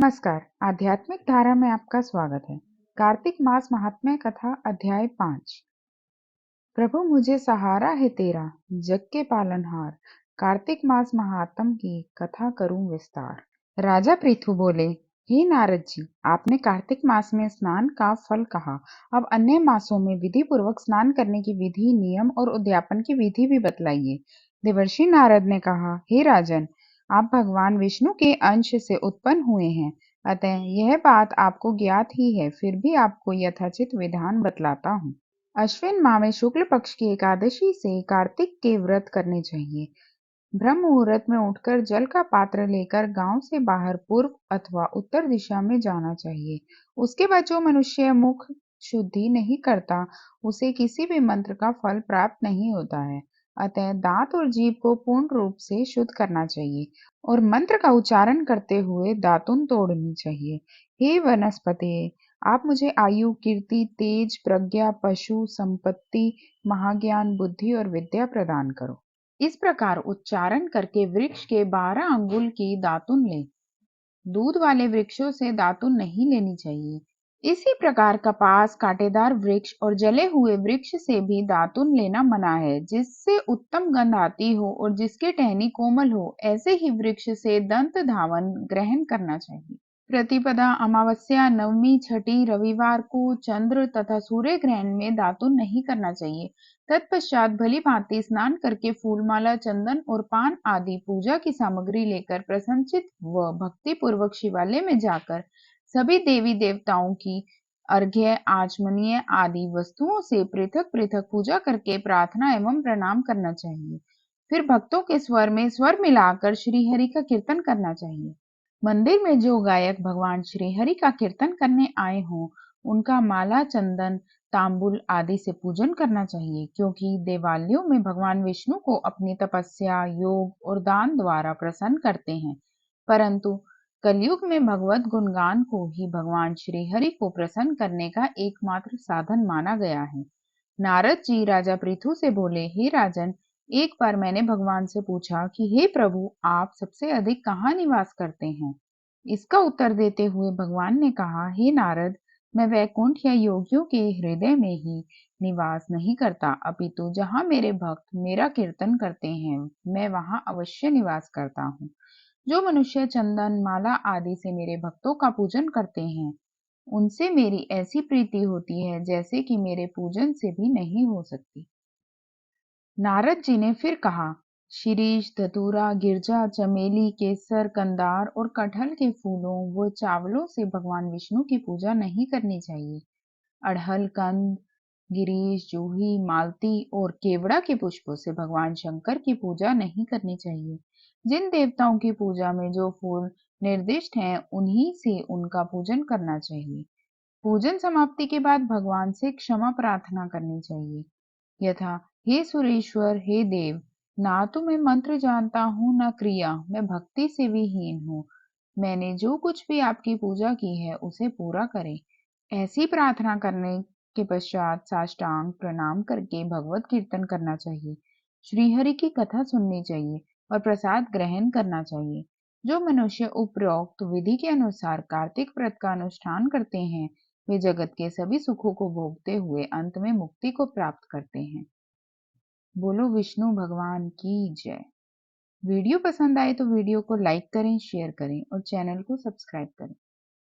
नमस्कार, आध्यात्मिक धारा में आपका स्वागत है। कार्तिक मास महात्म्य कथा अध्याय 5। प्रभु मुझे सहारा है तेरा, जग के पालनहार। कार्तिक मास महात्म की कथा करूं विस्तार। राजा पृथु बोले, हे नारद जी, आपने कार्तिक मास में स्नान का फल कहा। अब अन्य मासों में विधि पूर्वक स्नान करने की विधि, नियम और उद्यापन की विधि भी बतलाइए। देवर्षि नारद ने कहा, हे राजन, आप भगवान विष्णु के अंश से उत्पन्न हुए हैं, अतः यह बात आपको ज्ञात ही है। फिर भी आपको यथाचित विधान बतलाता हूँ। अश्विन माह में शुक्ल पक्ष की एकादशी से कार्तिक के व्रत करने चाहिए। ब्रह्म मुहूर्त में उठकर जल का पात्र लेकर गांव से बाहर पूर्व अथवा उत्तर दिशा में जाना चाहिए। उसके बाद जो मनुष्य मुख शुद्धि नहीं करता, उसे किसी भी मंत्र का फल प्राप्त नहीं होता है। अतः दांत और जीभ को पूर्ण रूप से शुद्ध करना चाहिए और मंत्र का उच्चारण करते हुए दातुन तोड़नी चाहिए। हे वनस्पति, आप मुझे आयु, कीर्ति, तेज, प्रज्ञा, पशु, संपत्ति, महाज्ञान, बुद्धि और विद्या प्रदान करो। इस प्रकार उच्चारण करके वृक्ष के 12 अंगुल की दातुन ले। दूध वाले वृक्षों से दातुन नहीं लेनी चाहिए। इसी प्रकार कपास, कांटेदार वृक्ष और जले हुए वृक्ष से भी दातुन लेना मना है। जिससे उत्तम गंध आती हो और जिसके टहनी कोमल हो, ऐसे ही वृक्ष से दंत धावन ग्रहण करना चाहिए। प्रतिपदा, अमावस्या, नवमी, छठी, रविवार को चंद्र तथा सूर्य ग्रहण में दातुन नहीं करना चाहिए। तत्पश्चात भली भांति स्नान करके फूलमाला, चंदन और पान आदि पूजा की सामग्री लेकर प्रसन्नचित व भक्ति पूर्वक शिवालय में जाकर सभी देवी देवताओं की अर्घ्य, आचमनीय आदि वस्तुओं से पृथक पृथक पूजा करके प्रार्थना एवं प्रणाम करना चाहिए। फिर भक्तों के स्वर में स्वर मिलाकर श्रीहरि का कीर्तन करना चाहिए। मंदिर में जो गायक भगवान श्रीहरि का कीर्तन करने आए हों, उनका माला, चंदन, तांबुल आदि से पूजन करना चाहिए, क्योंकि देवालयों में भगवान विष्णु को अपनी तपस्या, योग और दान द्वारा प्रसन्न करते हैं। परंतु कलयुग में भगवत गुणगान को ही भगवान श्रीहरि को प्रसन्न करने का एकमात्र साधन माना गया है। नारद जी राजा पृथु से बोले, हे राजन, एक बार मैंने भगवान से पूछा कि हे प्रभु, आप सबसे अधिक कहाँ निवास करते हैं। इसका उत्तर देते हुए भगवान ने कहा, हे नारद, मैं वैकुंठ या योगियों के हृदय में ही निवास नहीं करता, अपितु जहाँ मेरे भक्त मेरा कीर्तन करते हैं, मैं वहाँ अवश्य निवास करता हूँ। जो मनुष्य चंदन, माला आदि से मेरे भक्तों का पूजन करते हैं, उनसे मेरी ऐसी प्रीति होती है जैसे कि मेरे पूजन से भी नहीं हो सकती। नारद जी ने फिर कहा, शिरीष, धतूरा, गिरजा, चमेली, केसर, कंदार और कटहल के फूलों व चावलों से भगवान विष्णु की पूजा नहीं करनी चाहिए। अड़हल, कंद, गिरीश, जूही, मालती और केवड़ा के पुष्पों से भगवान शंकर की पूजा नहीं करनी चाहिए। जिन देवताओं की पूजा में जो फूल निर्दिष्ट हैं, उन्हीं से उनका पूजन करना चाहिए। पूजन समाप्ति के बाद भगवान से क्षमा प्रार्थना करनी चाहिए, यथा, हे सुरेश्वर, हे देव, ना तो मैं मंत्र जानता हूँ न क्रिया, मैं भक्ति से भी हीन हूँ। मैंने जो कुछ भी आपकी पूजा की है उसे पूरा करें। ऐसी प्रार्थना करने के पश्चात साष्टांग प्रणाम करके भगवत कीर्तन करना चाहिए, श्रीहरि की कथा सुननी चाहिए और प्रसाद ग्रहण करना चाहिए। जो मनुष्य उपरोक्त विधि के अनुसार कार्तिक व्रत का अनुष्ठान करते हैं, वे जगत के सभी सुखों को भोगते हुए अंत में मुक्ति को प्राप्त करते हैं। बोलो विष्णु भगवान की जय। वीडियो पसंद आए तो वीडियो को लाइक करें, शेयर करें और चैनल को सब्सक्राइब करें।